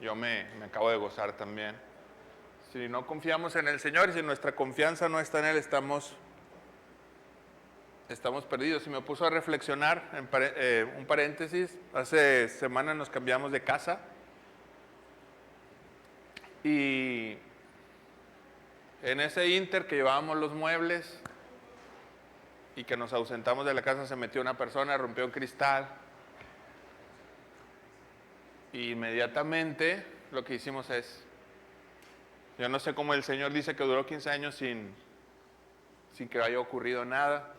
yo me acabo de gozar también. Si no confiamos en el Señor y si nuestra confianza no está en Él, estamos perdidos. Y me puso a reflexionar, un paréntesis, hace semanas nos cambiamos de casa y en ese inter que llevábamos los muebles y que nos ausentamos de la casa, se metió una persona, rompió un cristal. Y inmediatamente lo que hicimos es, yo no sé cómo el Señor dice que duró 15 años sin que haya ocurrido nada.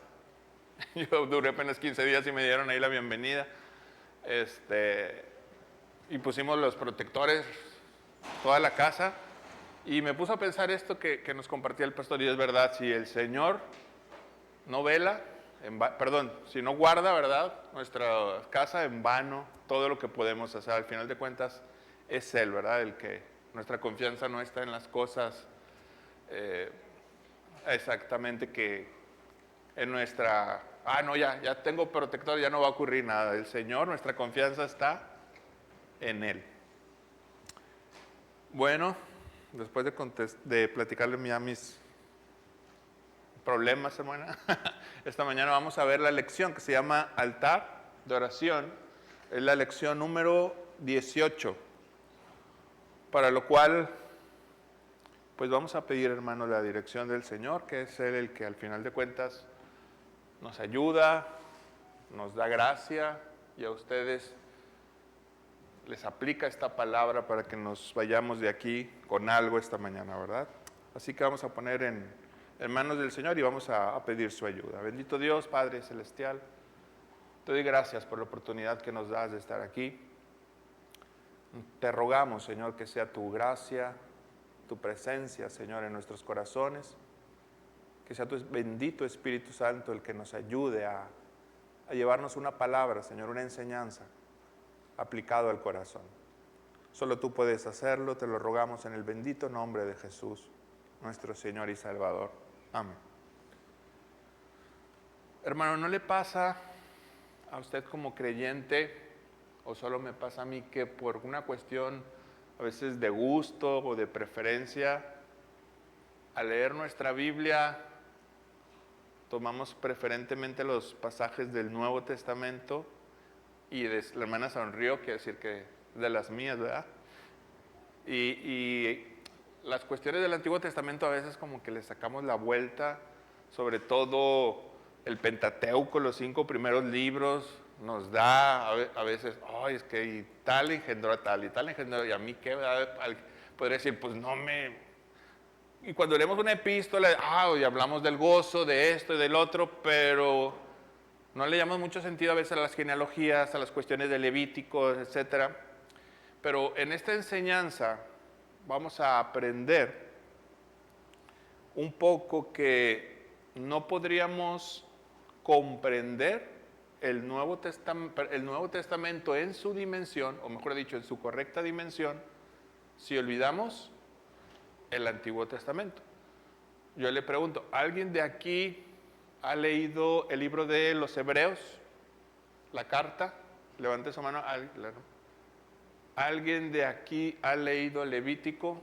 Yo duré apenas 15 días y me dieron ahí la bienvenida. Y pusimos los protectores, toda la casa. Y me puso a pensar esto que nos compartía el pastor, y es verdad, si el Señor no vela, si no guarda, ¿verdad?, nuestra casa, en vano todo lo que podemos hacer. Al final de cuentas es Él, ¿verdad?, el que nuestra confianza no está en las cosas exactamente, que en nuestra, no, ya tengo protector, ya no va a ocurrir nada. El Señor, nuestra confianza está en Él. Bueno, después de platicarle ya mis problemas, hermana, esta mañana vamos a ver la lección que se llama Altar de Oración. Es la lección número 18, para lo cual pues vamos a pedir, hermano, la dirección del Señor, que es Él el que al final de cuentas nos ayuda, nos da gracia, y a ustedes les aplica esta palabra para que nos vayamos de aquí con algo esta mañana, ¿verdad? Así que vamos a poner en manos del Señor y vamos a pedir su ayuda. Bendito Dios, Padre Celestial, te doy gracias por la oportunidad que nos das de estar aquí. Te rogamos, Señor, que sea tu gracia, tu presencia, Señor, en nuestros corazones, que sea tu bendito Espíritu Santo el que nos ayude a llevarnos una palabra, Señor, una enseñanza aplicado al corazón. Solo tú puedes hacerlo, te lo rogamos en el bendito nombre de Jesús, nuestro Señor y Salvador. Amén. Hermano, ¿no le pasa a usted como creyente, o solo me pasa a mí, que por una cuestión a veces de gusto o de preferencia, al leer nuestra Biblia tomamos preferentemente los pasajes del Nuevo Testamento? Y la hermana sonrió, quiere decir que de las mías, ¿verdad? Y las cuestiones del Antiguo Testamento a veces como que le sacamos la vuelta, sobre todo el Pentateuco, los 5 primeros libros, nos da a veces, es que y tal engendró a tal, y tal engendró, y a mí qué, ¿verdad? Podría decir, pues no me... Y cuando leemos una epístola, y hablamos del gozo, de esto y del otro, pero no le llamamos mucho sentido a veces a las genealogías, a las cuestiones de Levítico, etc. Pero en esta enseñanza vamos a aprender un poco que no podríamos comprender el Nuevo Testamento en su dimensión, o mejor dicho, en su correcta dimensión, si olvidamos el Antiguo Testamento. Yo le pregunto, ¿alguien de aquí ha leído el libro de los Hebreos? La carta, levante su mano. ¿Alguien de aquí ha leído Levítico?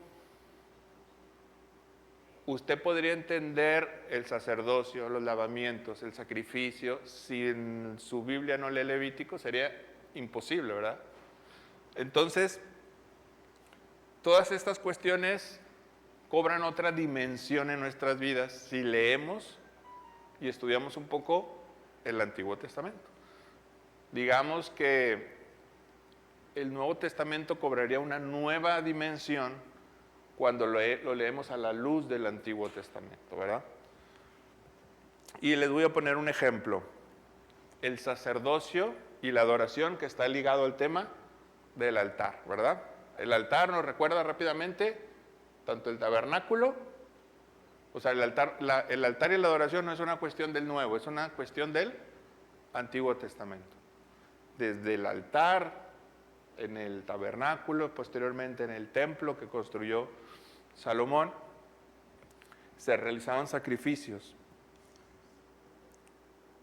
Usted podría entender el sacerdocio, los lavamientos, el sacrificio. Si en su Biblia no lee Levítico, sería imposible, ¿verdad? Entonces, todas estas cuestiones cobran otra dimensión en nuestras vidas si leemos y estudiamos un poco el Antiguo Testamento. Digamos que el Nuevo Testamento cobraría una nueva dimensión cuando lo leemos a la luz del Antiguo Testamento, ¿verdad? Y les voy a poner un ejemplo. El sacerdocio y la adoración, que está ligado al tema del altar, ¿verdad? El altar nos recuerda rápidamente tanto el tabernáculo, o sea, el altar y la adoración no es una cuestión del Nuevo, es una cuestión del Antiguo Testamento. Desde el altar, en el tabernáculo, posteriormente en el templo que construyó Salomón, se realizaban sacrificios.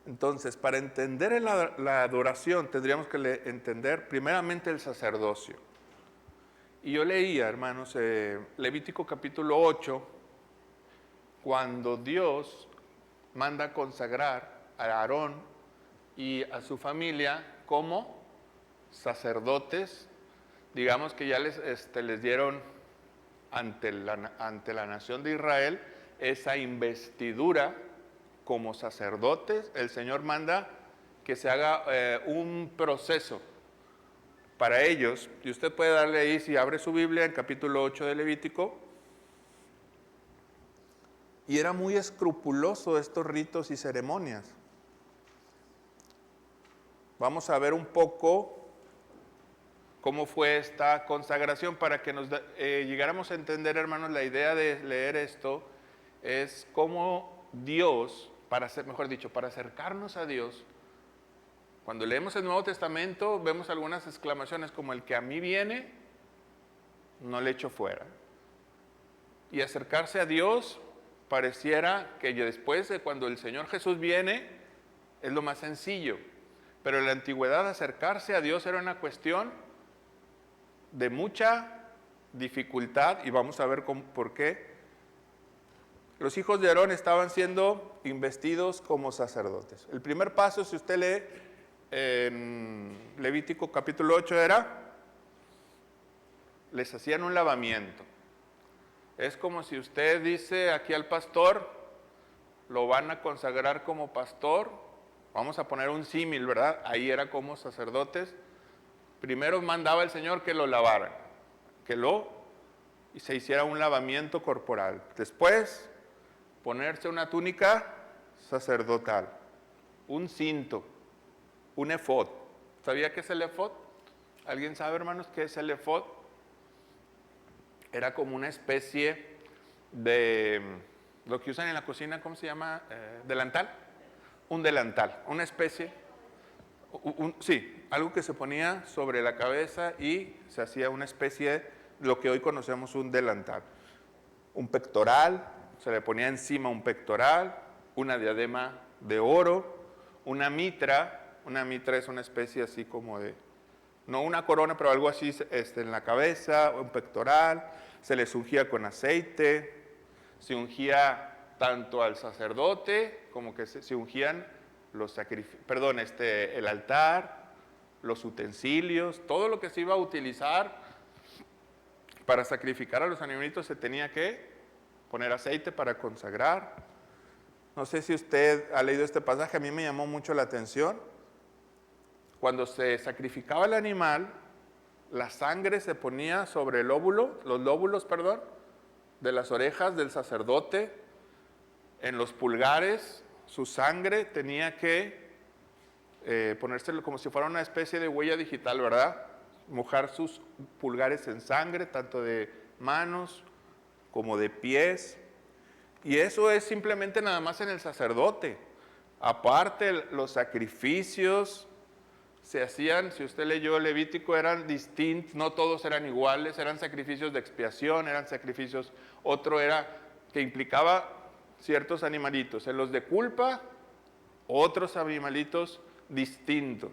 Entonces, para entender la adoración, tendríamos que entender primeramente el sacerdocio. Y yo leía, hermanos, Levítico capítulo 8, cuando Dios manda consagrar a Aarón y a su familia como sacerdotes, digamos que ya les dieron ante la nación de Israel esa investidura como sacerdotes. El Señor manda que se haga un proceso para ellos, y usted puede darle ahí, si abre su Biblia, en capítulo 8 de Levítico, y era muy escrupuloso estos ritos y ceremonias. Vamos a ver un poco cómo fue esta consagración para que nos llegáramos a entender, hermanos, la idea de leer esto es cómo Dios, para acercarnos a Dios. Cuando leemos el Nuevo Testamento vemos algunas exclamaciones como el que a mí viene, no le echo fuera. Y acercarse a Dios pareciera que después de cuando el Señor Jesús viene es lo más sencillo. Pero en la antigüedad acercarse a Dios era una cuestión de mucha dificultad y vamos a ver por qué. Los hijos de Aarón estaban siendo investidos como sacerdotes. El primer paso, si usted lee en Levítico capítulo 8, les hacían un lavamiento. Es como si usted dice aquí al pastor, lo van a consagrar como pastor, vamos a poner un símil, ¿verdad? Ahí era como sacerdotes. Primero mandaba el Señor que lo lavaran, y se hiciera un lavamiento corporal. Después, ponerse una túnica sacerdotal, un cinto, un efod. ¿Sabía qué es el efod? ¿Alguien sabe, hermanos, qué es el efod? Era como una especie de lo que usan en la cocina, ¿cómo se llama? ¿Delantal? Un delantal, una especie, sí, algo que se ponía sobre la cabeza y se hacía una especie de lo que hoy conocemos un delantal. Un pectoral, se le ponía encima un pectoral, una diadema de oro, una mitra es una especie así como de, no una corona, pero algo así en la cabeza, un pectoral, se les ungía con aceite, se ungía tanto al sacerdote como que se ungían los sacrificios, el altar, los utensilios, todo lo que se iba a utilizar para sacrificar a los animalitos se tenía que poner aceite para consagrar. No sé si usted ha leído este pasaje, a mí me llamó mucho la atención. Cuando se sacrificaba el animal, la sangre se ponía sobre los lóbulos de las orejas del sacerdote, en los pulgares, su sangre tenía que ponérselo como si fuera una especie de huella digital, ¿verdad? Mojar sus pulgares en sangre, tanto de manos como de pies. Y eso es simplemente nada más en el sacerdote. Aparte, los sacrificios se hacían, si usted leyó Levítico, eran distintos, no todos eran iguales, eran sacrificios de expiación, eran sacrificios, otro era que implicaba ciertos animalitos. En los de culpa, otros animalitos distintos.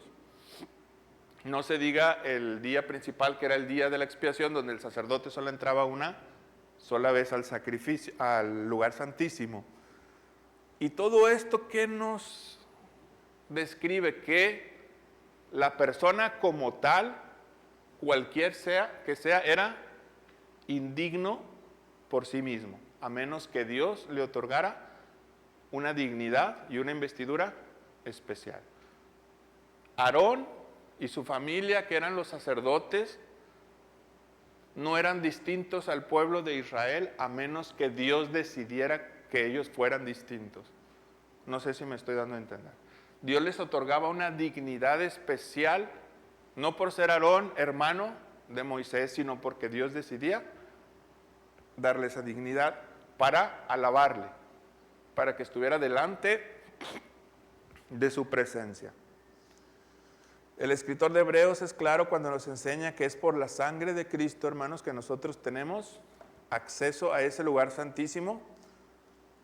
No se diga el día principal, que era el día de la expiación, donde el sacerdote solo entraba una sola vez al sacrificio, al lugar santísimo. Y todo esto, ¿qué nos describe? Que la persona como tal, cualquier que sea, era indigno por sí mismo, a menos que Dios le otorgara una dignidad y una investidura especial. Aarón y su familia, que eran los sacerdotes, no eran distintos al pueblo de Israel, a menos que Dios decidiera que ellos fueran distintos. No sé si me estoy dando a entender. Dios les otorgaba una dignidad especial, no por ser Aarón, hermano de Moisés, sino porque Dios decidía darle esa dignidad para alabarle, para que estuviera delante de su presencia. El escritor de Hebreos es claro cuando nos enseña que es por la sangre de Cristo, hermanos, que nosotros tenemos acceso a ese lugar santísimo,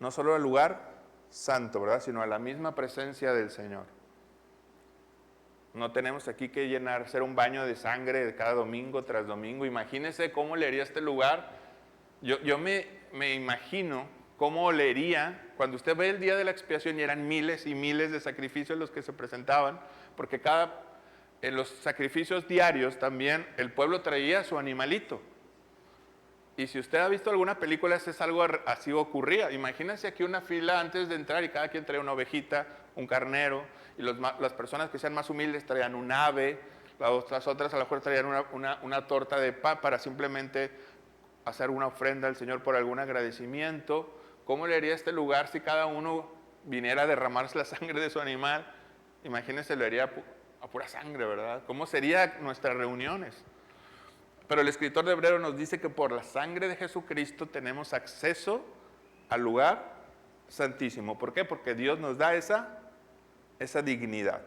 no solo al lugar santo, ¿verdad?, sino a la misma presencia del Señor. No tenemos aquí que hacer un baño de sangre de cada domingo tras domingo. Imagínense cómo olería este lugar. Yo me imagino cómo olería cuando usted ve el día de la expiación y eran miles y miles de sacrificios los que se presentaban, porque en los sacrificios diarios también el pueblo traía su animalito. Y si usted ha visto alguna película, es algo así ocurría. Imagínense aquí una fila antes de entrar y cada quien traía una ovejita, un carnero, y las personas que sean más humildes traían un ave, las otras a lo mejor traían una torta de pan para simplemente hacer una ofrenda al Señor por algún agradecimiento. ¿Cómo le haría este lugar si cada uno viniera a derramarse la sangre de su animal? Imagínense, lo haría a pura sangre, ¿verdad? ¿Cómo serían nuestras reuniones? Pero el escritor de Hebreos nos dice que por la sangre de Jesucristo tenemos acceso al lugar santísimo. ¿Por qué? Porque Dios nos da esa dignidad.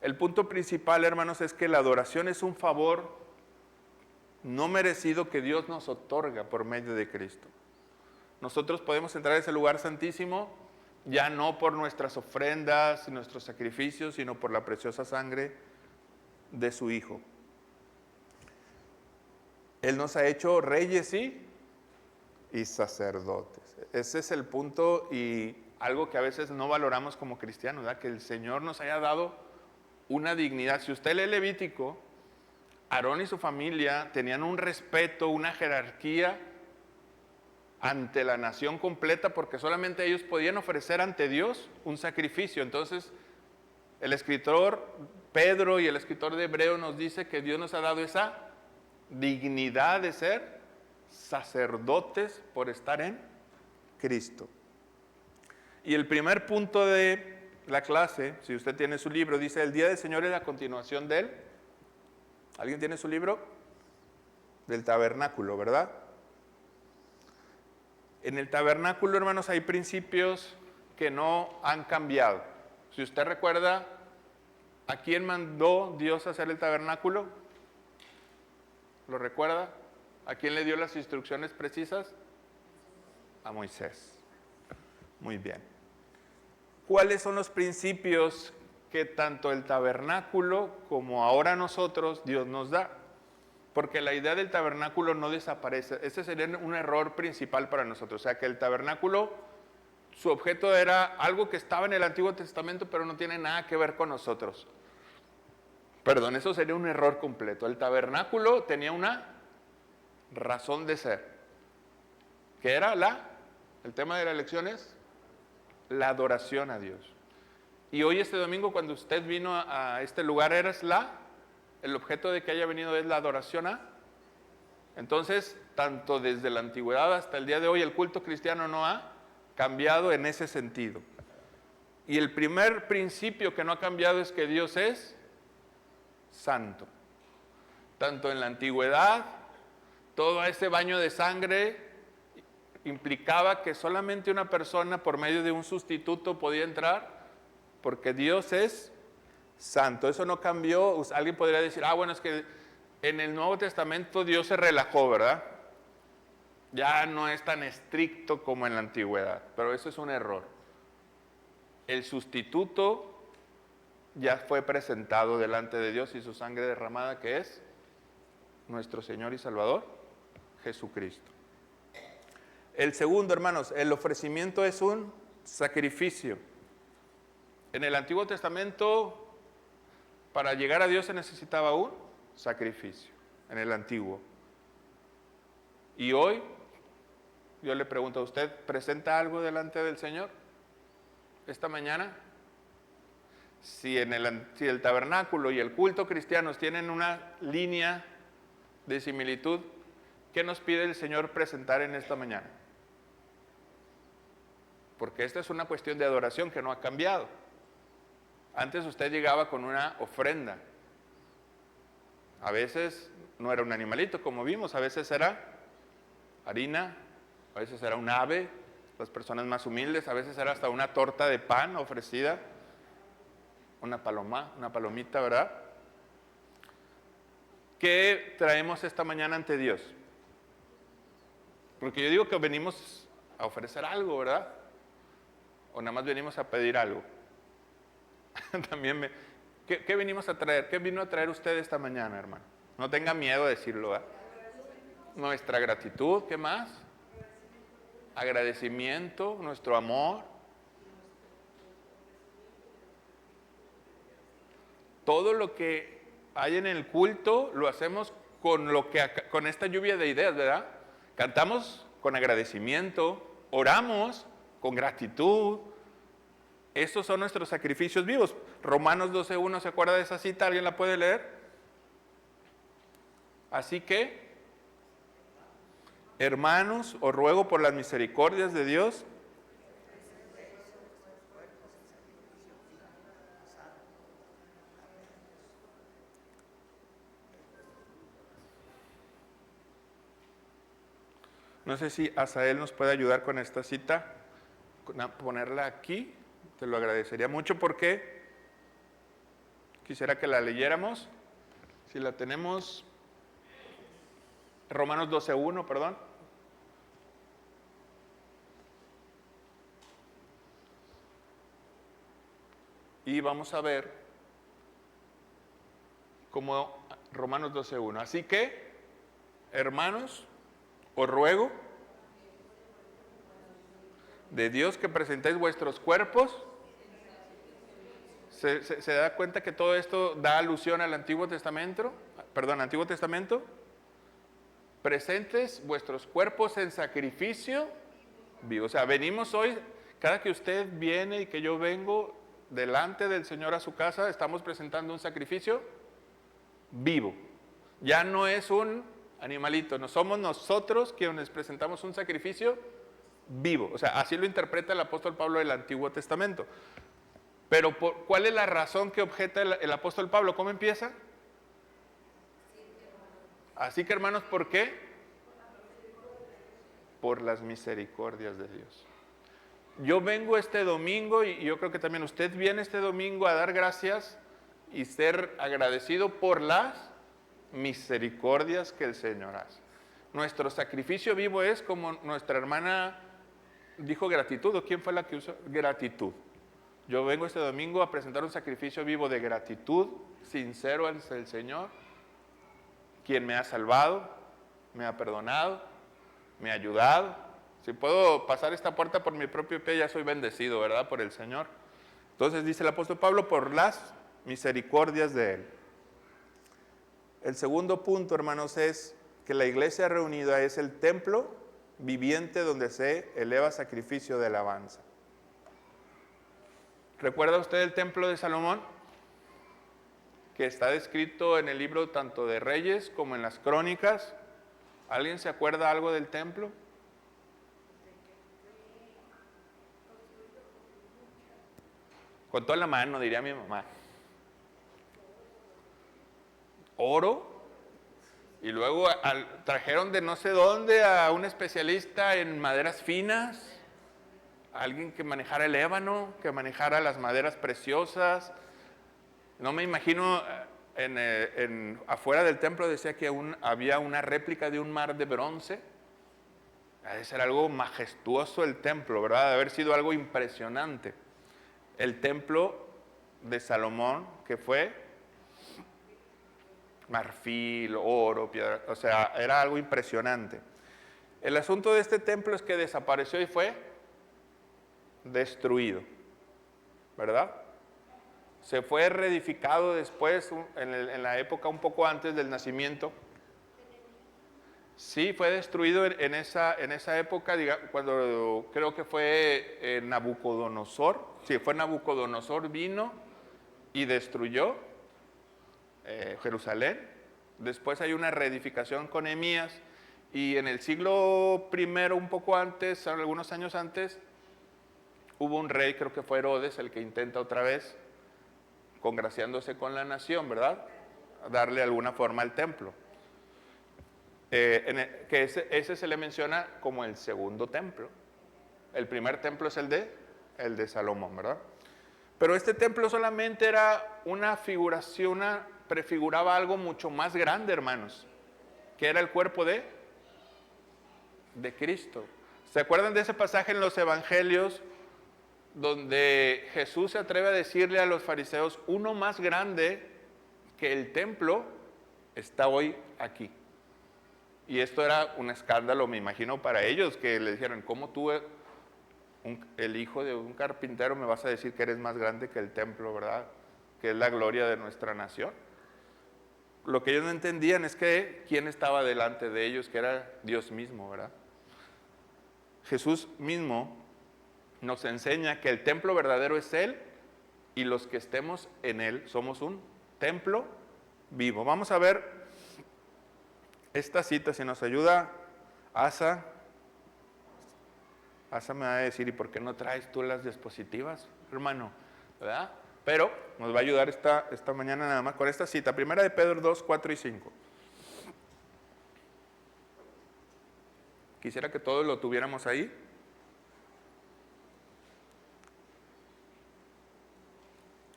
El punto principal, hermanos, es que la adoración es un favor no merecido que Dios nos otorga por medio de Cristo. Nosotros podemos entrar a ese lugar santísimo ya no por nuestras ofrendas y nuestros sacrificios, sino por la preciosa sangre de su Hijo. Él nos ha hecho reyes y sacerdotes. Ese es el punto y algo que a veces no valoramos como cristianos, ¿verdad? Que el Señor nos haya dado una dignidad. Si usted lee Levítico, Aarón y su familia tenían un respeto, una jerarquía ante la nación completa, porque solamente ellos podían ofrecer ante Dios un sacrificio. Entonces, el escritor Pedro y el escritor de Hebreo nos dice que Dios nos ha dado esa dignidad de ser sacerdotes por estar en Cristo. Y el primer punto de la clase, si usted tiene su libro, dice: el día del Señor es la continuación de él. ¿Alguien tiene su libro? Del tabernáculo, ¿verdad? En el tabernáculo, hermanos, hay principios que no han cambiado. Si usted recuerda, ¿a quién mandó Dios a hacer el tabernáculo? ¿Lo recuerda? ¿A quién le dio las instrucciones precisas? A Moisés. Muy bien. ¿Cuáles son los principios que tanto el tabernáculo como ahora nosotros Dios nos da? Porque la idea del tabernáculo no desaparece. Ese sería un error principal para nosotros. O sea, que el tabernáculo, su objeto era algo que estaba en el Antiguo Testamento, pero no tiene nada que ver con nosotros. Perdón, eso sería un error completo. El tabernáculo tenía una razón de ser, que era el tema de la elección es la adoración a Dios. Y hoy, este domingo, cuando usted vino a este lugar, el objeto de que haya venido es la adoración a. Entonces, tanto desde la antigüedad hasta el día de hoy, el culto cristiano no ha cambiado en ese sentido. Y el primer principio que no ha cambiado es que Dios es santo. Tanto en la antigüedad, todo ese baño de sangre implicaba que solamente una persona por medio de un sustituto podía entrar, porque Dios es santo. Eso no cambió. Alguien podría decir: bueno, es que en el Nuevo Testamento Dios se relajó, ¿verdad? Ya no es tan estricto como en la antigüedad. Pero eso es un error. El sustituto ya fue presentado delante de Dios y su sangre derramada, que es nuestro Señor y Salvador, Jesucristo. El segundo, hermanos, el ofrecimiento es un sacrificio. En el Antiguo Testamento, para llegar a Dios se necesitaba un sacrificio, en el Antiguo. Y hoy, yo le pregunto a usted, ¿presenta algo delante del Señor esta mañana? Si el tabernáculo y el culto cristianos tienen una línea de similitud, ¿qué nos pide el Señor presentar en esta mañana? Porque esta es una cuestión de adoración que no ha cambiado. Antes usted llegaba con una ofrenda. A veces no era un animalito, como vimos, a veces era harina, a veces era un ave, las personas más humildes, a veces era hasta una torta de pan ofrecida, una palomita, ¿verdad? ¿Qué traemos esta mañana ante Dios? Porque yo digo que venimos a ofrecer algo, ¿verdad? O nada más venimos a pedir algo. También ¿Qué venimos a traer? ¿Qué vino a traer usted esta mañana, hermano? No tenga miedo de decirlo, ¿eh? Nuestra gratitud, ¿qué más? Agradecimiento, nuestro amor. Todo lo que hay en el culto lo hacemos con esta lluvia de ideas, ¿verdad? Cantamos con agradecimiento, oramos con gratitud. Estos son nuestros sacrificios vivos. Romanos 12:1, ¿se acuerda de esa cita? ¿Alguien la puede leer? Así que, hermanos, os ruego por las misericordias de Dios. No sé si Asael nos puede ayudar con esta cita, ponerla aquí. Te lo agradecería mucho porque quisiera que la leyéramos. Si la tenemos, Romanos 12:1, perdón. Y vamos a ver como Romanos 12:1. Así que, hermanos, os ruego de Dios que presentéis vuestros cuerpos. ¿Se da cuenta que todo esto da alusión al Antiguo Testamento? Antiguo Testamento. Presentes vuestros cuerpos en sacrificio vivo. O sea, venimos hoy, cada que usted viene y que yo vengo delante del Señor a su casa, estamos presentando un sacrificio vivo. Ya no es un animalito, no somos nosotros quienes presentamos un sacrificio vivo. O sea, así lo interpreta el apóstol Pablo del Antiguo Testamento. Pero ¿cuál es la razón que objeta el apóstol Pablo? ¿Cómo empieza? Así que, hermanos, ¿por qué? Por las misericordias de Dios. Yo vengo este domingo y yo creo que también usted viene este domingo a dar gracias y ser agradecido por las misericordias que el Señor hace. Nuestro sacrificio vivo es, como nuestra hermana dijo, gratitud. ¿O quién fue la que usó? Gratitud. Yo vengo este domingo a presentar un sacrificio vivo de gratitud, sincero al Señor, quien me ha salvado, me ha perdonado, me ha ayudado. Si puedo pasar esta puerta por mi propio pie, ya soy bendecido, ¿verdad? Por el Señor. Entonces dice el apóstol Pablo, por las misericordias de Él. El segundo punto, hermanos, es que la iglesia reunida es el templo viviente donde se eleva sacrificio de alabanza. ¿Recuerda usted el templo de Salomón? Que está descrito en el libro tanto de Reyes como en las Crónicas. ¿Alguien se acuerda algo del templo? Con toda la mano, diría mi mamá. Oro. Y luego trajeron de no sé dónde a un especialista en maderas finas. Alguien que manejara el ébano, que manejara las maderas preciosas. No me imagino, afuera del templo decía que había una réplica de un mar de bronce. Ha de ser algo majestuoso el templo, ¿verdad? De haber sido algo impresionante. El templo de Salomón, que fue marfil, oro, piedra, o sea, era algo impresionante. El asunto de este templo es que desapareció y fue destruido, ¿verdad? Se fue reedificado después, en la época un poco antes del nacimiento. Sí, fue destruido en esa época, cuando creo que fue Nabucodonosor. Sí, fue Nabucodonosor, vino y destruyó Jerusalén. Después hay una reedificación con Nehemías. Y en el siglo I, un poco antes, algunos años antes, hubo un rey, creo que fue Herodes, el que intenta otra vez, congraciándose con la nación, ¿verdad?, darle alguna forma al templo. Que ese se le menciona como el segundo templo. El primer templo es el de Salomón, ¿verdad? Pero este templo solamente era una figuración, prefiguraba algo mucho más grande, hermanos, que era el cuerpo de Cristo. ¿Se acuerdan de ese pasaje en los evangelios donde Jesús se atreve a decirle a los fariseos, uno más grande que el templo está hoy aquí. Y esto era un escándalo, me imagino, para ellos, que le dijeron, ¿cómo tú, el hijo de un carpintero, me vas a decir que eres más grande que el templo, verdad? Que es la gloria de nuestra nación. Lo que ellos no entendían es que quién estaba delante de ellos, que era Dios mismo, ¿verdad? Jesús mismo nos enseña que el templo verdadero es Él y los que estemos en Él somos un templo vivo. Vamos a ver esta cita, si nos ayuda Asa. Asa me va a decir, ¿y por qué no traes tú las diapositivas, hermano? ¿Verdad? Pero nos va a ayudar esta mañana nada más con esta cita. Primera de Pedro 2, 4 y 5. Quisiera que todos lo tuviéramos ahí.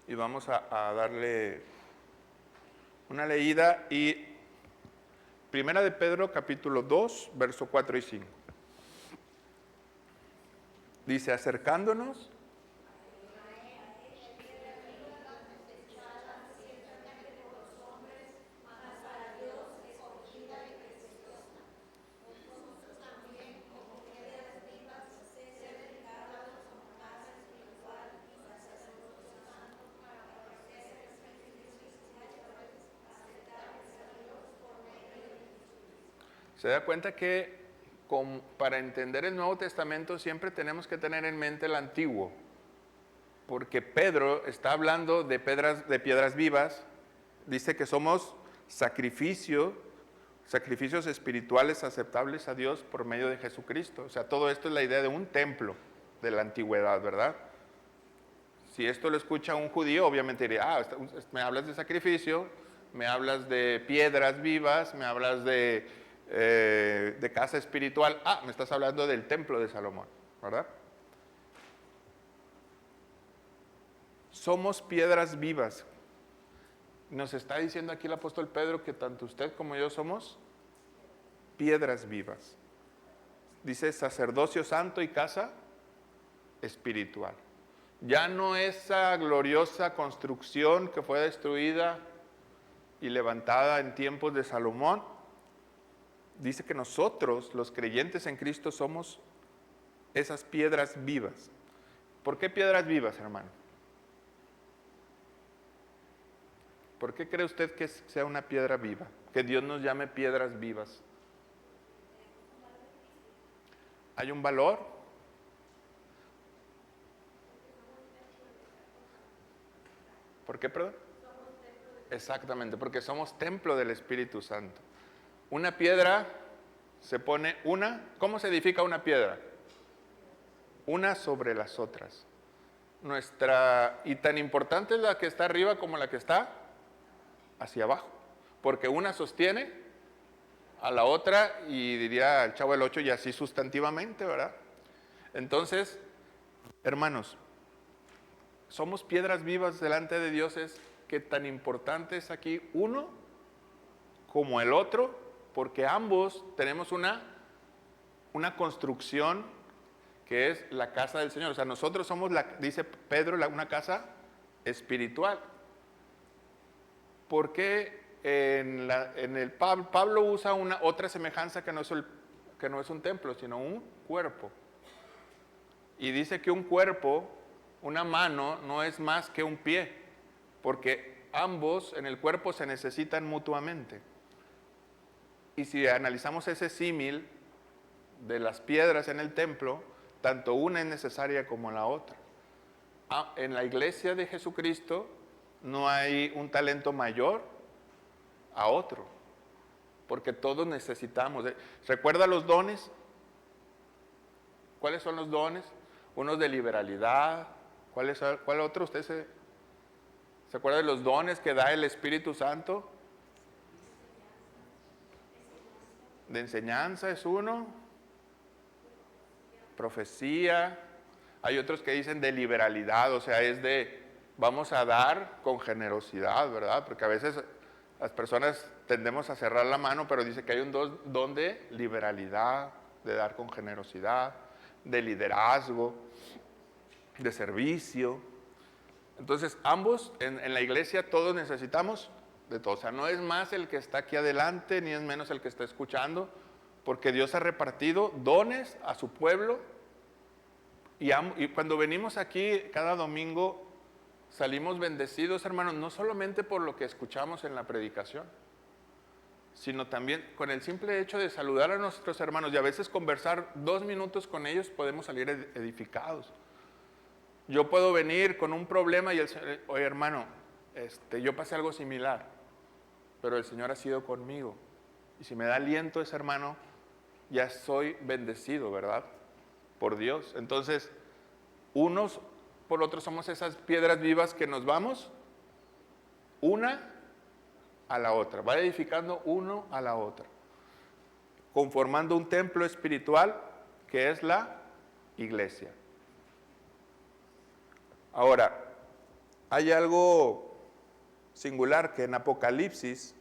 Y vamos a darle una leída. Y Primera de Pedro capítulo 2, verso 4 y 5. Dice, acercándonos se da cuenta que para entender el Nuevo Testamento siempre tenemos que tener en mente el Antiguo, porque Pedro está hablando de piedras vivas, dice que somos sacrificios espirituales aceptables a Dios por medio de Jesucristo. O sea, todo esto es la idea de un templo de la antigüedad, ¿verdad? Si esto lo escucha un judío, obviamente diría, me hablas de sacrificio, me hablas de piedras vivas, me hablas de casa espiritual, me estás hablando del templo de Salomón, ¿verdad? Somos piedras vivas. Nos está diciendo aquí el apóstol Pedro que tanto usted como yo somos piedras vivas. Dice sacerdocio santo y casa espiritual. Ya no esa gloriosa construcción que fue destruida y levantada en tiempos de Salomón. Dice que nosotros, los creyentes en Cristo, somos esas piedras vivas. ¿Por qué piedras vivas, hermano? ¿Por qué cree usted que sea una piedra viva? Que Dios nos llame piedras vivas. ¿Hay un valor? ¿Por qué, perdón? Exactamente, porque somos templo del Espíritu Santo. Una piedra se pone ¿cómo se edifica una piedra? Una sobre las otras. Y tan importante es la que está arriba como la que está hacia abajo, porque una sostiene a la otra y diría el Chavo del 8 y así sustantivamente, ¿verdad? Entonces, hermanos, somos piedras vivas delante de Dios, es que tan importante es aquí uno como el otro, porque ambos tenemos una construcción que es la casa del Señor. O sea, nosotros somos, dice Pedro, una casa espiritual. ¿Por qué Pablo usa otra semejanza que no es un templo, sino un cuerpo? Y dice que un cuerpo, una mano, no es más que un pie, porque ambos en el cuerpo se necesitan mutuamente. Y si analizamos ese símil de las piedras en el templo, tanto una es necesaria como la otra. En la iglesia de Jesucristo no hay un talento mayor a otro, porque todos necesitamos. ¿Recuerda los dones? ¿Cuáles son los dones? Unos de liberalidad. ¿Cuál otro? ¿Usted se acuerda de los dones que da el Espíritu Santo? De enseñanza es uno. Profecía. Hay otros que dicen de liberalidad, o sea, es de vamos a dar con generosidad, ¿verdad? Porque a veces las personas tendemos a cerrar la mano, pero dice que hay un don de liberalidad, de dar con generosidad, de liderazgo. de servicio. Entonces, ambos en la iglesia todos necesitamos de todo. O sea, no es más el que está aquí adelante, ni es menos el que está escuchando, porque Dios ha repartido dones a su pueblo. Y cuando venimos aquí cada domingo, salimos bendecidos, hermanos, no solamente por lo que escuchamos en la predicación, sino también con el simple hecho de saludar a nuestros hermanos y a veces conversar 2 minutos con ellos, podemos salir edificados. Yo puedo venir con un problema y el Señor, oye hermano, yo pasé algo similar, pero el Señor ha sido conmigo. Y si me da aliento ese hermano, ya soy bendecido, ¿verdad? Por Dios. Entonces, unos por otros somos esas piedras vivas que nos vamos una a la otra, va edificando uno a la otra, conformando un templo espiritual que es la iglesia. Ahora, hay algo singular que en Apocalipsis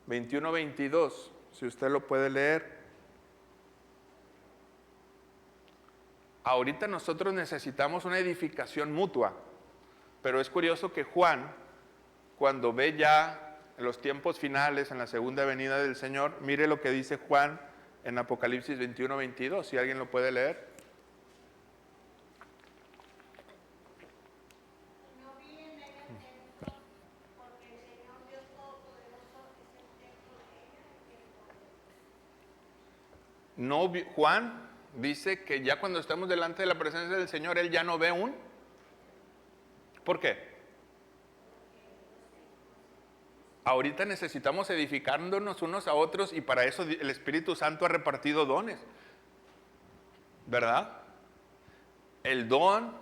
21-22, si usted lo puede leer, ahorita nosotros necesitamos una edificación mutua, pero es curioso que Juan, cuando ve ya en los tiempos finales, en la segunda venida del Señor, mire lo que dice Juan en Apocalipsis 21-22, si alguien lo puede leer. No, Juan dice que ya cuando estamos delante de la presencia del Señor, Él ya no ve un... ¿Por qué? Ahorita necesitamos edificándonos unos a otros y para eso el Espíritu Santo ha repartido dones, ¿verdad? El don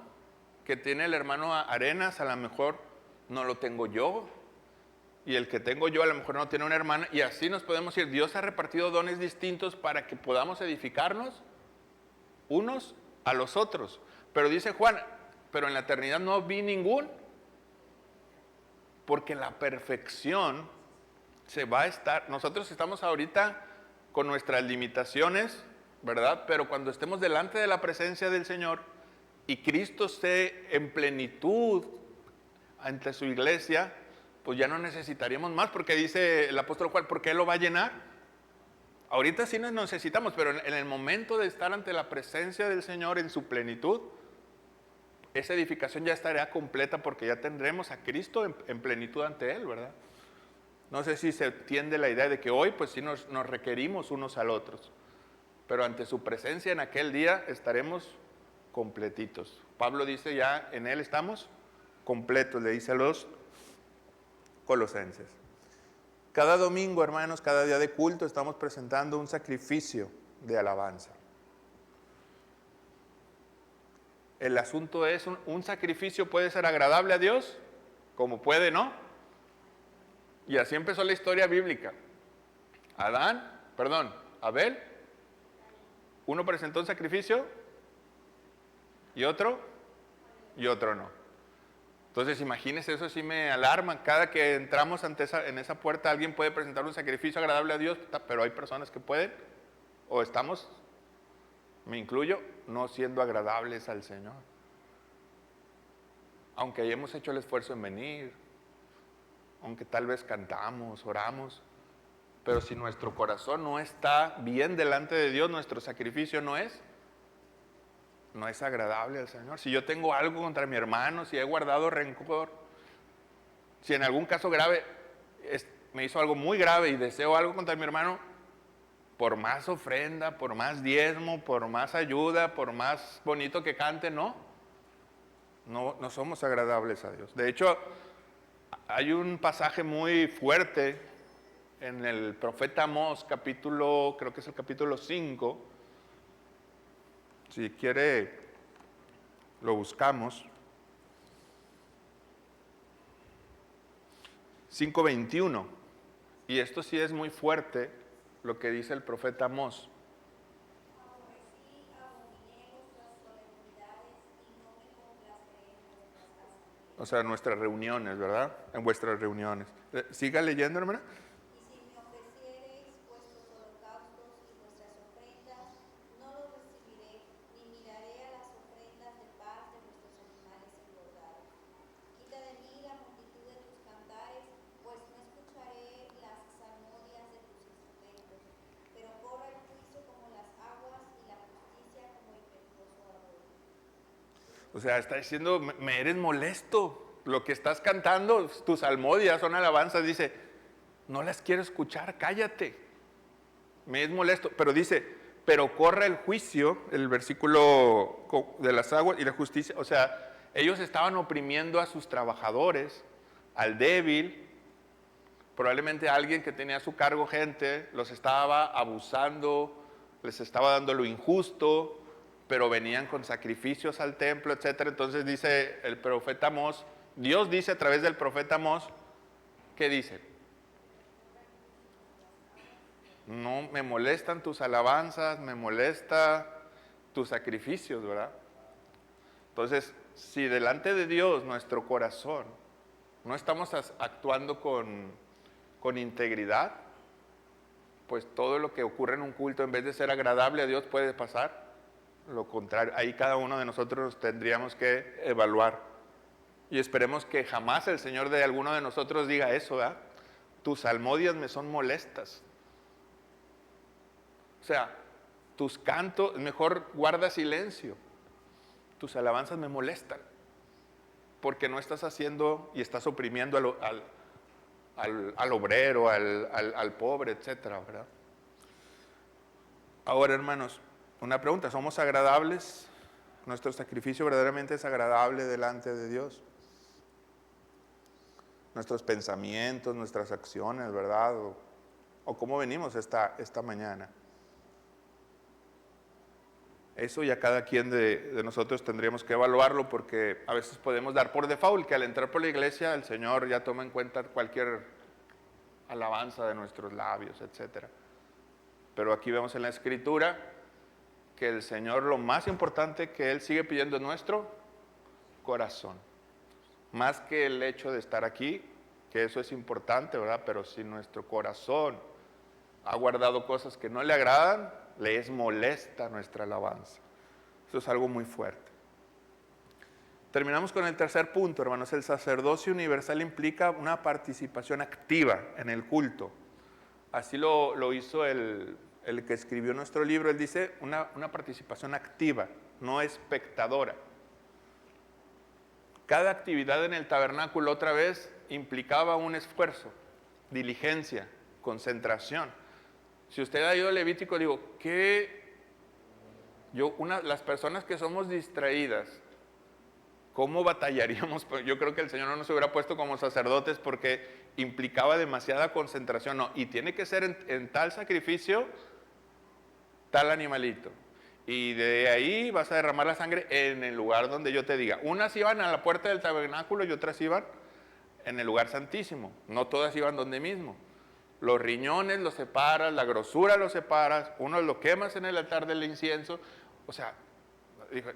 que tiene el hermano Arenas a lo mejor no lo tengo yo, y el que tengo yo a lo mejor no tiene una hermana, y así nos podemos ir. Dios ha repartido dones distintos para que podamos edificarnos unos a los otros. Pero dice Juan, pero en la eternidad no vi ningún, porque la perfección se va a estar. Nosotros estamos ahorita con nuestras limitaciones, ¿verdad? Pero cuando estemos delante de la presencia del Señor y Cristo esté en plenitud ante su iglesia, pues ya no necesitaríamos más, porque dice el apóstol Juan, ¿por qué lo va a llenar? Ahorita sí nos necesitamos, pero en el momento de estar ante la presencia del Señor en su plenitud, esa edificación ya estará completa porque ya tendremos a Cristo en plenitud ante Él, ¿verdad? No sé si se entiende la idea de que hoy pues sí nos requerimos unos al otros, pero ante su presencia en aquel día estaremos completitos. Pablo dice ya en Él estamos completos, le dice a los Colosenses. Cada domingo, hermanos, cada día de culto estamos presentando un sacrificio de alabanza. El asunto es, un sacrificio puede ser agradable a Dios, como puede, ¿no? Y así empezó la historia bíblica. Abel, uno presentó un sacrificio y otro no. Entonces imagínense, eso sí me alarma. Cada que entramos en esa puerta, alguien puede presentar un sacrificio agradable a Dios, pero hay personas que pueden, o estamos, me incluyo, no siendo agradables al Señor. Aunque hayamos hecho el esfuerzo en venir, aunque tal vez cantamos, oramos, pero si nuestro corazón no está bien delante de Dios, nuestro sacrificio no es agradable al Señor. Si yo tengo algo contra mi hermano, si he guardado rencor, si en algún caso grave me hizo algo muy grave y deseo algo contra mi hermano, por más ofrenda, por más diezmo, por más ayuda, por más bonito que cante, no somos agradables a Dios. De hecho, hay un pasaje muy fuerte en el profeta Amós, creo que es el capítulo 5, si quiere lo buscamos, 5:21, y esto sí es muy fuerte lo que dice el profeta Amós. O sea, nuestras reuniones, ¿verdad? En vuestras reuniones. Siga leyendo, hermana. Y si me ofreciereis vuestros holocaustos y vuestras ofrendas, no los recibiré, ni miraré a las ofrendas de paz de vuestros O sea, está diciendo, me eres molesto. Lo que estás cantando, tus salmodias son alabanzas, dice, no las quiero escuchar, cállate. Me es molesto. Pero dice, pero corre el juicio, el versículo de las aguas y la justicia. O sea, ellos estaban oprimiendo a sus trabajadores, al débil. Probablemente alguien que tenía a su cargo gente, los estaba abusando, les estaba dando lo injusto, pero venían con sacrificios al templo, etc. Entonces dice el profeta Amós, Dios dice a través del profeta Amós, ¿qué dice? No me molestan tus alabanzas, me molesta tus sacrificios, ¿verdad? Entonces, si delante de Dios nuestro corazón no estamos actuando con integridad, pues todo lo que ocurre en un culto, en vez de ser agradable a Dios, puede pasar lo contrario. Ahí cada uno de nosotros nos tendríamos que evaluar. Y esperemos que jamás el Señor de alguno de nosotros diga eso, ¿verdad? Tus salmodias me son molestas. O sea, tus cantos, mejor guarda silencio. Tus alabanzas me molestan. Porque no estás haciendo y estás oprimiendo al obrero, al pobre, etcétera, ¿verdad? Ahora, hermanos, una pregunta, ¿somos agradables? ¿Nuestro sacrificio verdaderamente es agradable delante de Dios? Nuestros pensamientos, nuestras acciones, ¿verdad? ¿O cómo venimos esta mañana? Eso ya cada quien de nosotros tendríamos que evaluarlo, porque a veces podemos dar por default que al entrar por la iglesia el Señor ya toma en cuenta cualquier alabanza de nuestros labios, etc. Pero aquí vemos en la Escritura que el Señor, lo más importante que Él sigue pidiendo es nuestro corazón. Más que el hecho de estar aquí, que eso es importante, ¿verdad? Pero si nuestro corazón ha guardado cosas que no le agradan, le es molesta nuestra alabanza. Eso es algo muy fuerte. Terminamos con el tercer punto, hermanos. El sacerdocio universal implica una participación activa en el culto. Así lo hizo el que escribió nuestro libro. Él dice una participación activa, no espectadora. Cada actividad en el tabernáculo, otra vez, implicaba un esfuerzo, diligencia, concentración. Si usted ha ido a Levítico, digo, las personas que somos distraídas, ¿cómo batallaríamos? Yo creo que el Señor no nos hubiera puesto como sacerdotes porque implicaba demasiada concentración. No, y tiene que ser en tal sacrificio, tal animalito. Y de ahí vas a derramar la sangre en el lugar donde yo te diga. Unas iban a la puerta del tabernáculo y otras iban en el lugar santísimo. No todas iban donde mismo. Los riñones los separas, la grosura los separas, uno lo quemas en el altar del incienso. O sea,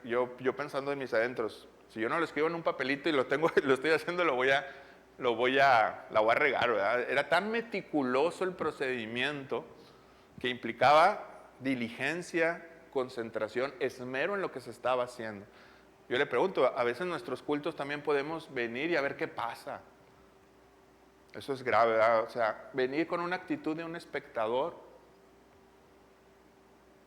yo pensando en mis adentros, si yo no lo escribo en un papelito y lo estoy haciendo, la voy a regar, ¿verdad? Era tan meticuloso el procedimiento que implicaba diligencia, concentración, esmero en lo que se estaba haciendo. Yo le pregunto, a veces en nuestros cultos también podemos venir y a ver qué pasa. Eso es grave, ¿verdad? O sea, venir con una actitud de un espectador.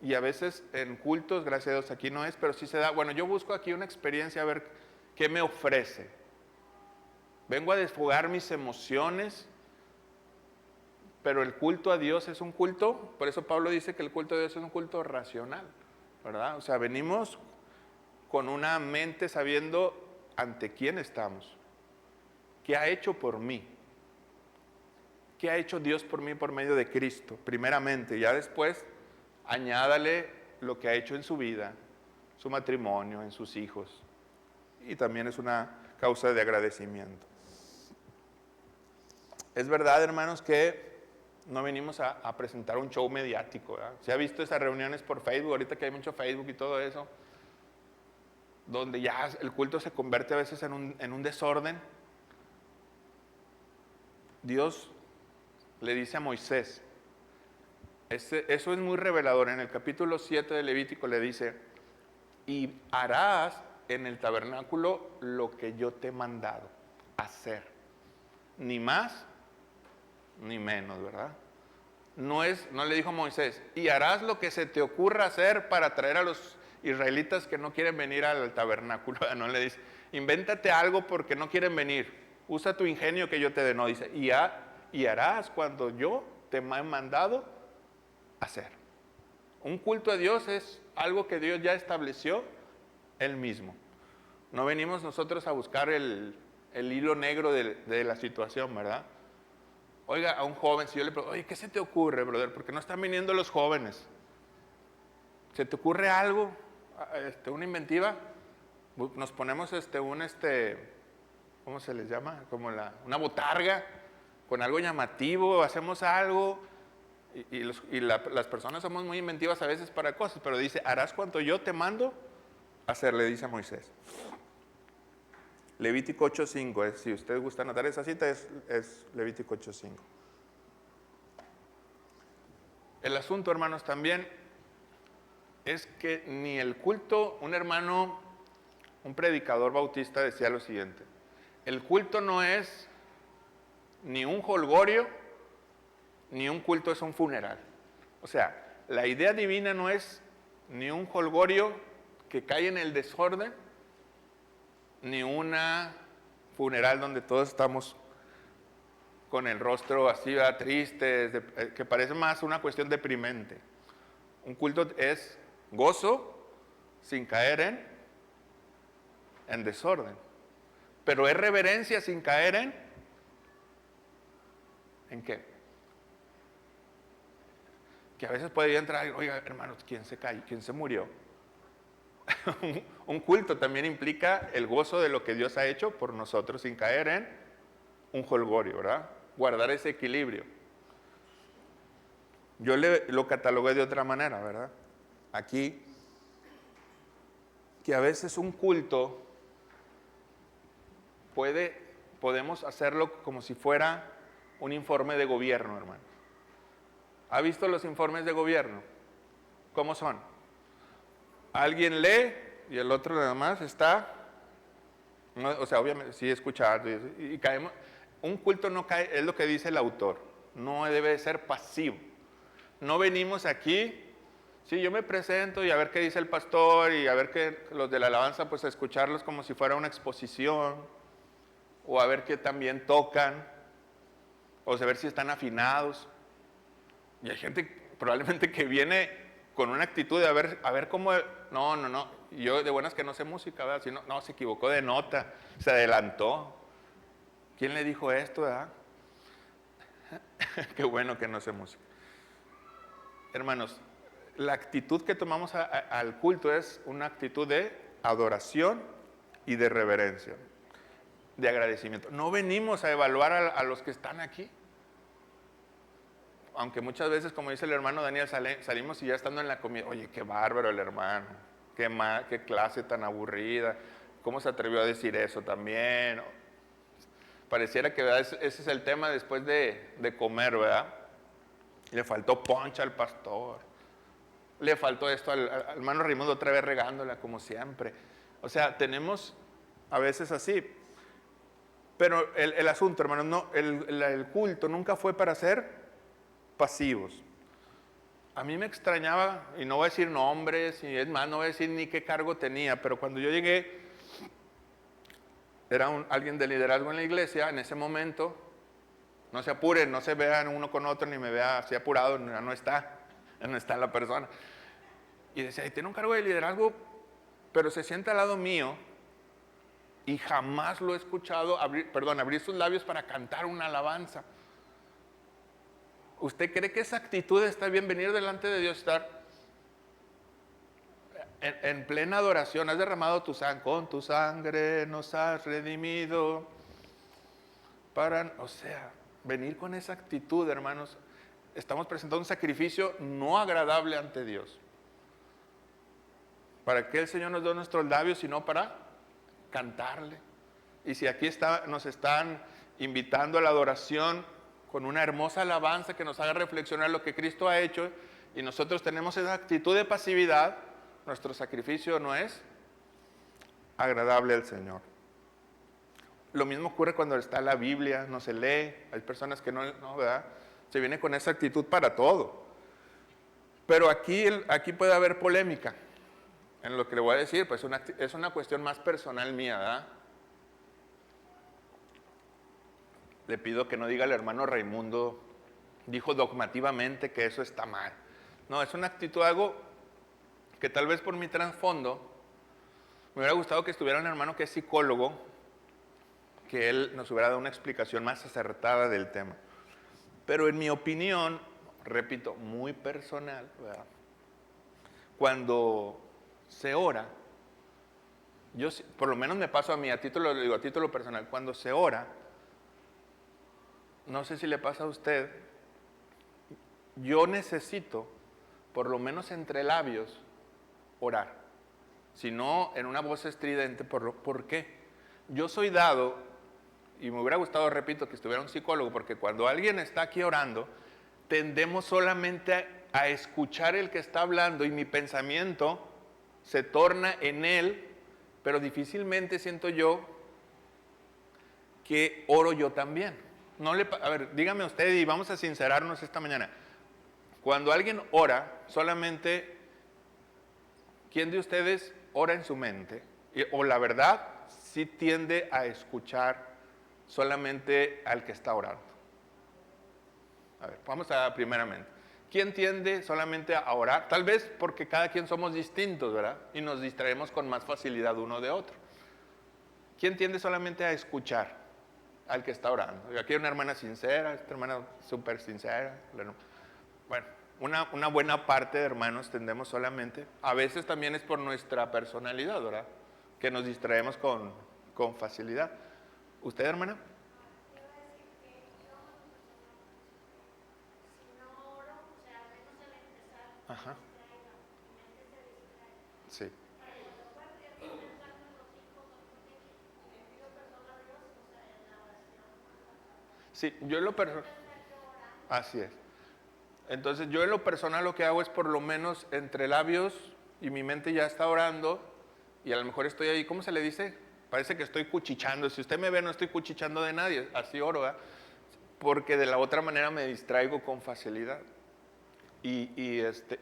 Y a veces en cultos, gracias a Dios, aquí no es, pero sí se da. Bueno, yo busco aquí una experiencia a ver qué me ofrece. Vengo a desfogar mis emociones, pero el culto a Dios es un culto, por eso Pablo dice que el culto a Dios es un culto racional, ¿verdad? O sea, venimos con una mente sabiendo ante quién estamos, qué ha hecho por mí. ¿Qué ha hecho Dios por mí por medio de Cristo? Primeramente, ya después añádale lo que ha hecho en su vida, su matrimonio, en sus hijos. Y también es una causa de agradecimiento. Es verdad, hermanos, que no venimos a presentar un show mediático, ¿verdad? Se ha visto esas reuniones por Facebook, ahorita que hay mucho Facebook y todo eso, donde ya el culto se convierte a veces en un desorden. Dios le dice a Moisés, eso es muy revelador, en el capítulo 7 de Levítico le dice, y harás en el tabernáculo lo que yo te he mandado hacer, ni más ni menos, ¿verdad? No le dijo a Moisés, y harás lo que se te ocurra hacer para traer a los israelitas que no quieren venir al tabernáculo, no le dice, invéntate algo porque no quieren venir, usa tu ingenio que yo te dé, no, dice, y harás cuando yo te he mandado hacer. Un culto a Dios es algo que Dios ya estableció Él mismo. No venimos nosotros a buscar el hilo negro de la situación, ¿verdad? Oiga, a un joven, si yo le pregunto, oye, ¿qué se te ocurre, brother? ¿Por qué no están viniendo los jóvenes? ¿Se te ocurre algo? ¿Una inventiva? Nos ponemos ¿cómo se les llama? Como una botarga, con algo llamativo, hacemos algo, las personas somos muy inventivas a veces para cosas, pero dice, harás cuanto yo te mando hacer, le dice a Moisés. Levítico 8:5, si usted gusta anotar esa cita, es Levítico 8:5. El asunto, hermanos, también es que ni el culto, un predicador bautista decía lo siguiente, el culto no es ni un jolgorio, ni un culto es un funeral. O sea, la idea divina no es ni un jolgorio que cae en el desorden, ni una funeral donde todos estamos con el rostro así, triste, que parece más una cuestión deprimente. Un culto es gozo sin caer en desorden, pero es reverencia sin caer ¿en qué? Que a veces puede entrar, oiga, hermanos, ¿quién se cayó? ¿Quién se murió? Un culto también implica el gozo de lo que Dios ha hecho por nosotros sin caer en un jolgorio, ¿verdad? Guardar ese equilibrio. Yo lo catalogué de otra manera, ¿verdad? Aquí, que a veces un culto podemos hacerlo como si fuera un informe de gobierno, hermano. ¿Ha visto los informes de gobierno? ¿Cómo son? Alguien lee y el otro nada más está, o sea, obviamente, sí escuchar, y caemos. Un culto no cae, es lo que dice el autor, no debe ser pasivo. No venimos aquí, sí, yo me presento y a ver qué dice el pastor y a ver qué los de la alabanza, pues a escucharlos como si fuera una exposición, o a ver qué también tocan, o a ver si están afinados. Y hay gente probablemente que viene con una actitud de a ver cómo, no, yo de buenas que no sé música, ¿verdad? Si no, se equivocó de nota, se adelantó. ¿Quién le dijo esto, verdad? Qué bueno que no sé música. Hermanos, la actitud que tomamos al culto es una actitud de adoración y de reverencia, de agradecimiento. No venimos a evaluar a los que están aquí. Aunque muchas veces, como dice el hermano Daniel, salimos y ya estando en la comida, oye, qué bárbaro el hermano, qué clase tan aburrida, ¿cómo se atrevió a decir eso también? Pareciera que, ¿verdad? Ese es el tema después de comer, ¿verdad? Le faltó poncha al pastor, le faltó esto al hermano Raimundo otra vez regándola como siempre. O sea, tenemos a veces así. Pero el asunto, hermanos, no, el culto nunca fue para ser pasivos. A mí me extrañaba, y no voy a decir nombres, y es más, no voy a decir ni qué cargo tenía, pero cuando yo llegué, era alguien de liderazgo en la iglesia, en ese momento, no se apuren, no se vean uno con otro, ni me vea así apurado, no está la persona. Y decía, tiene un cargo de liderazgo, pero se sienta al lado mío, y jamás lo he escuchado abrir sus labios para cantar una alabanza. ¿Usted cree que esa actitud está bien venir delante de Dios, estar en plena adoración? Has derramado tu sangre, con tu sangre nos has redimido. O sea, venir con esa actitud, hermanos, estamos presentando un sacrificio no agradable ante Dios. ¿Para qué el Señor nos dio nuestros labios sino para cantarle? Y si aquí nos están invitando a la adoración con una hermosa alabanza que nos haga reflexionar lo que Cristo ha hecho, y nosotros tenemos esa actitud de pasividad, nuestro sacrificio no es agradable al Señor. Lo mismo ocurre cuando está la Biblia, no se lee, hay personas que no, ¿verdad? Se viene con esa actitud para todo. Pero aquí puede haber polémica. en lo que le voy a decir, pues es una cuestión más personal mía, ¿verdad? Le pido que no diga el hermano Raimundo, dijo dogmativamente que eso está mal. No, es una actitud, algo que tal vez por mi trasfondo, me hubiera gustado que estuviera un hermano que es psicólogo, que él nos hubiera dado una explicación más acertada del tema. Pero en mi opinión, repito, muy personal, ¿verdad? Cuando se ora, yo por lo menos me paso a mí, a título personal, cuando se ora, no sé si le pasa a usted, yo necesito, por lo menos entre labios, orar. Si no, en una voz estridente, ¿por qué? Yo soy dado, y me hubiera gustado, repito, que estuviera un psicólogo, porque cuando alguien está aquí orando, tendemos solamente a escuchar el que está hablando y mi pensamiento se torna en él, pero difícilmente siento yo que oro yo también. A ver, dígame usted y vamos a sincerarnos esta mañana. Cuando alguien ora, solamente, ¿quién de ustedes ora en su mente? O la verdad, sí tiende a escuchar solamente al que está orando. A ver, vamos a primeramente. ¿Quién tiende solamente a orar? Tal vez porque cada quien somos distintos, ¿verdad? Y nos distraemos con más facilidad uno de otro. ¿Quién tiende solamente a escuchar al que está orando? Aquí hay una hermana sincera, esta hermana súper sincera. Bueno, una buena parte de hermanos tendemos solamente, a veces también es por nuestra personalidad, ¿verdad? Que nos distraemos con facilidad. ¿Usted, hermana? Ajá. Sí. Sí, yo en lo personal. Así es. Entonces yo en lo personal lo que hago es por lo menos entre labios y mi mente ya está orando y a lo mejor estoy ahí, ¿cómo se le dice? Parece que estoy cuchichando. Si usted me ve no estoy cuchichando de nadie, así oro, ¿verdad? Porque de la otra manera me distraigo con facilidad. Y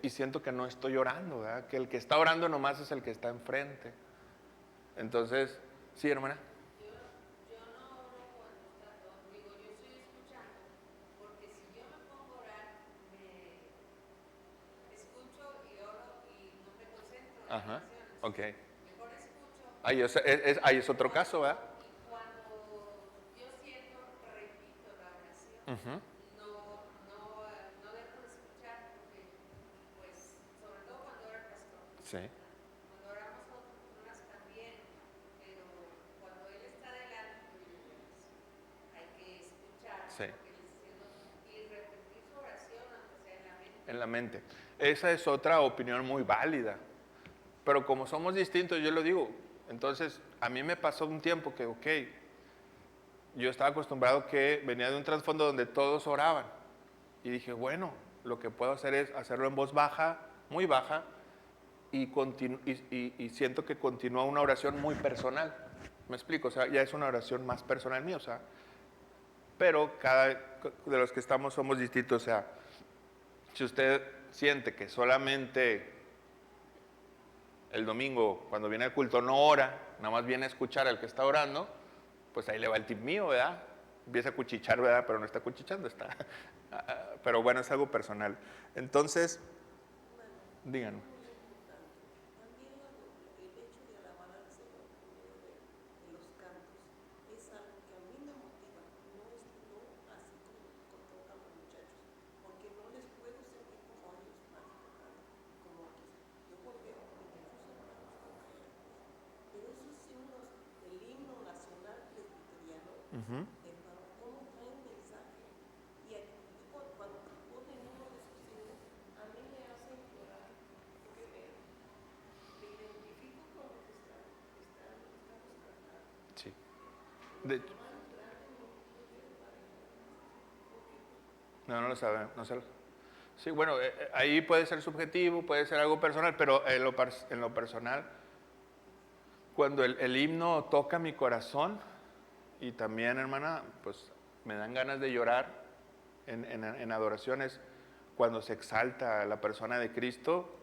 siento que no estoy orando, ¿verdad? Que el que está orando nomás es el que está enfrente. Entonces, sí, hermana. Yo no oro cuando está todo, digo, yo estoy escuchando, porque si yo me pongo a orar, me escucho y oro y no me concentro en la Ajá, oración. ok. Mejor escucho. Ahí es otro caso, ¿verdad? Y cuando yo siento, repito la oración. Uh-huh. No dejo de escuchar porque, pues, sobre todo cuando era el pastor. Sí. Cuando oramos con otras personas también, pero cuando él está delante, pues, hay que escuchar Sí. lo que él está diciendo y repetir su oración, aunque sea en la mente. En la mente. Esa es otra opinión muy válida. Pero como somos distintos, yo lo digo. Entonces, a mí me pasó un tiempo que, ok, yo estaba acostumbrado que venía de un trasfondo donde todos oraban. Y dije, bueno, lo que puedo hacer es hacerlo en voz baja, muy baja, y siento que continúa una oración muy personal. ¿Me explico? O sea, ya es una oración más personal mía, o sea, pero cada de los que estamos somos distintos, o sea, si usted siente que solamente el domingo, cuando viene al culto, no ora, nada más viene a escuchar al que está orando, pues ahí le va el tip mío, ¿verdad? Empieza a cuchichar, ¿verdad? Pero no está cuchichando, está. Pero bueno, es algo personal. Entonces, díganme. También el hecho de alabar al Señor por medio de los cantos es algo que a mí me motiva, no así como tocan los muchachos, porque no les puedo sentir como ellos más tocando, como aquí. Yo volteo a mis hermanos con ellos, pero esos himnos, el himno nacional presbiteriano, Uh-huh. hermano, ¿cómo traen mensaje? Y aquí, cuando ponen uno de esos himnos, a mí me hacen llorar, porque me identifico con lo que estamos tratando. Sí. De hecho, no lo saben, no sé. Sí, bueno, ahí puede ser subjetivo, puede ser algo personal, pero en lo personal, cuando el himno toca mi corazón, y también, hermana, pues me dan ganas de llorar en adoraciones, cuando se exalta la persona de Cristo,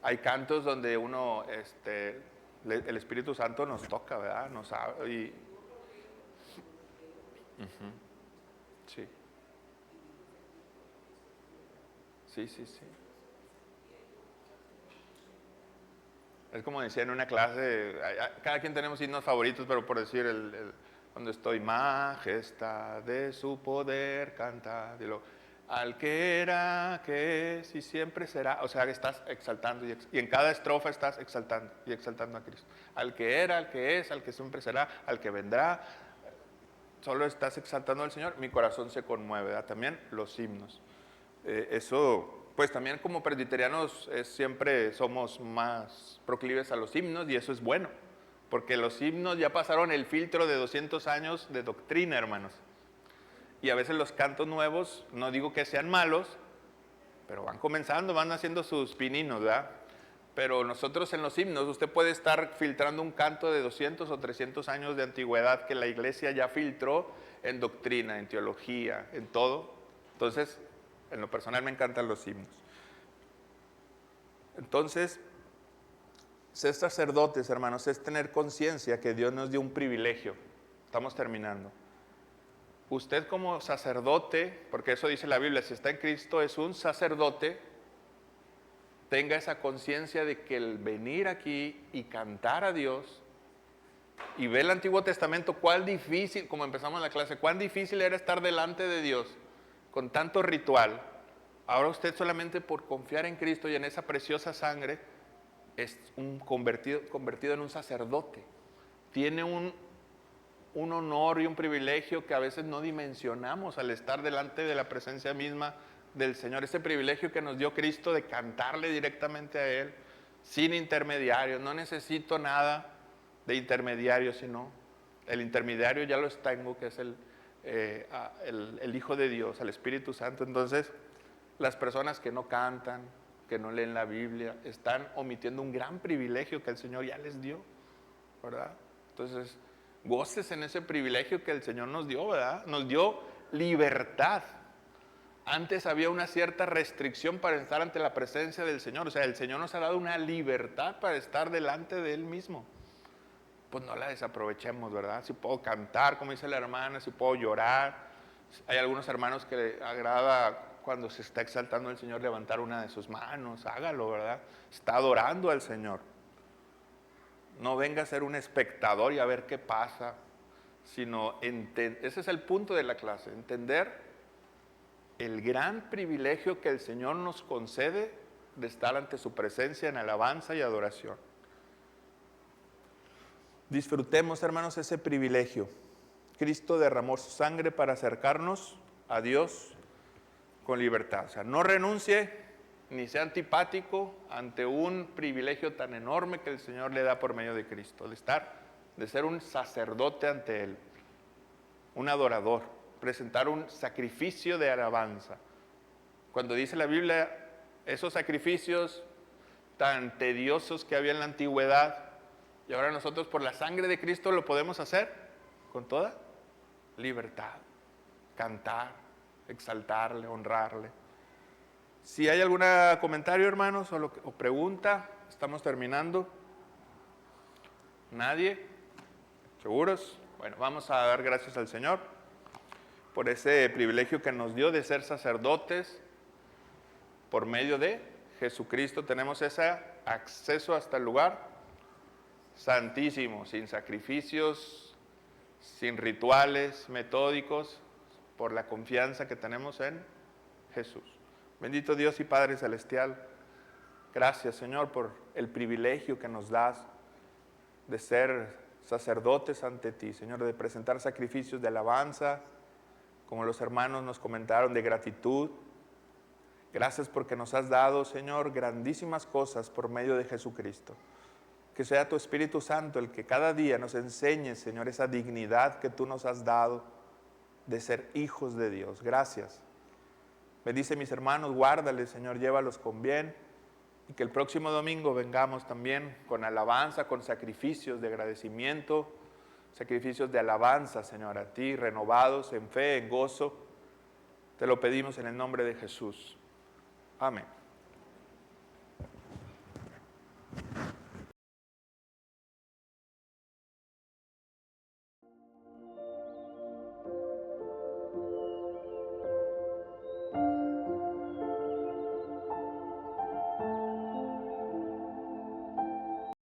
Hay cantos donde uno, el Espíritu Santo nos toca, ¿verdad? Nos habla y... Sí. Sí, sí, sí. Es como decía en una clase, cada quien tenemos himnos favoritos, pero por decir, cuando estoy, majestad de su poder, canta, dilo, al que era, que es y siempre será. O sea, que estás exaltando y en cada estrofa estás exaltando y exaltando a Cristo. Al que era, al que es, al que siempre será, al que vendrá. Solo estás exaltando al Señor, mi corazón se conmueve, ¿verdad? También los himnos. Eso, pues también como presbiterianos siempre somos más proclives a los himnos y eso es bueno, porque los himnos ya pasaron el filtro de 200 años de doctrina, hermanos. Y a veces los cantos nuevos, no digo que sean malos, pero van comenzando, van haciendo sus pininos, ¿verdad? Pero nosotros en los himnos, usted puede estar filtrando un canto de 200 o 300 años de antigüedad que la iglesia ya filtró en doctrina, en teología, en todo. Entonces, en lo personal me encantan los himnos. Entonces, ser sacerdotes, hermanos, es tener conciencia que Dios nos dio un privilegio. Estamos terminando. Usted como sacerdote, porque eso dice la Biblia, si está en Cristo es un sacerdote, tenga esa conciencia de que el venir aquí y cantar a Dios y ver el Antiguo Testamento, cuán difícil, como empezamos la clase, cuán difícil era estar delante de Dios con tanto ritual. Ahora usted solamente por confiar en Cristo y en esa preciosa sangre es convertido en un sacerdote. Tiene un honor y un privilegio que a veces no dimensionamos al estar delante de la presencia misma del Señor. Ese privilegio que nos dio Cristo de cantarle directamente a Él, sin intermediarios. No necesito nada de intermediario, sino el intermediario ya lo tengo, que es el Hijo de Dios, el Espíritu Santo. Entonces, las personas que no cantan, que no leen la Biblia, están omitiendo un gran privilegio que el Señor ya les dio, ¿verdad? Entonces, goces en ese privilegio que el Señor nos dio, ¿verdad? Nos dio libertad. Antes había una cierta restricción para estar ante la presencia del Señor. O sea, el Señor nos ha dado una libertad para estar delante de Él mismo. Pues no la desaprovechemos, ¿verdad? Si puedo cantar, como dice la hermana, si puedo llorar. Hay algunos hermanos que les agrada cuando se está exaltando al Señor levantar una de sus manos. Hágalo, ¿verdad? Está adorando al Señor. No venga a ser un espectador y a ver qué pasa, sino ese es el punto de la clase, entender el gran privilegio que el Señor nos concede de estar ante su presencia en alabanza y adoración. Disfrutemos, hermanos, ese privilegio. Cristo derramó su sangre para acercarnos a Dios con libertad. O sea, no renuncie ni sea antipático ante un privilegio tan enorme que el Señor le da por medio de Cristo, de ser un sacerdote ante Él, un adorador, presentar un sacrificio de alabanza. Cuando dice la Biblia, esos sacrificios tan tediosos que había en la antigüedad, y ahora nosotros por la sangre de Cristo lo podemos hacer con toda libertad, cantar, exaltarle, honrarle. Si hay algún comentario, hermanos, o pregunta, estamos terminando. ¿Nadie? ¿Seguros? Bueno, vamos a dar gracias al Señor por ese privilegio que nos dio de ser sacerdotes por medio de Jesucristo. Tenemos ese acceso hasta el lugar santísimo, sin sacrificios, sin rituales metódicos, por la confianza que tenemos en Jesús. Bendito Dios y Padre Celestial, gracias, Señor, por el privilegio que nos das de ser sacerdotes ante ti, Señor, de presentar sacrificios de alabanza, como los hermanos nos comentaron, de gratitud. Gracias porque nos has dado, Señor, grandísimas cosas por medio de Jesucristo. Que sea tu Espíritu Santo el que cada día nos enseñe, Señor, esa dignidad que tú nos has dado de ser hijos de Dios. Gracias. Bendice a mis hermanos, guárdales, Señor, llévalos con bien. Y que el próximo domingo vengamos también con alabanza, con sacrificios de agradecimiento, sacrificios de alabanza, Señor, a ti, renovados en fe, en gozo. Te lo pedimos en el nombre de Jesús. Amén.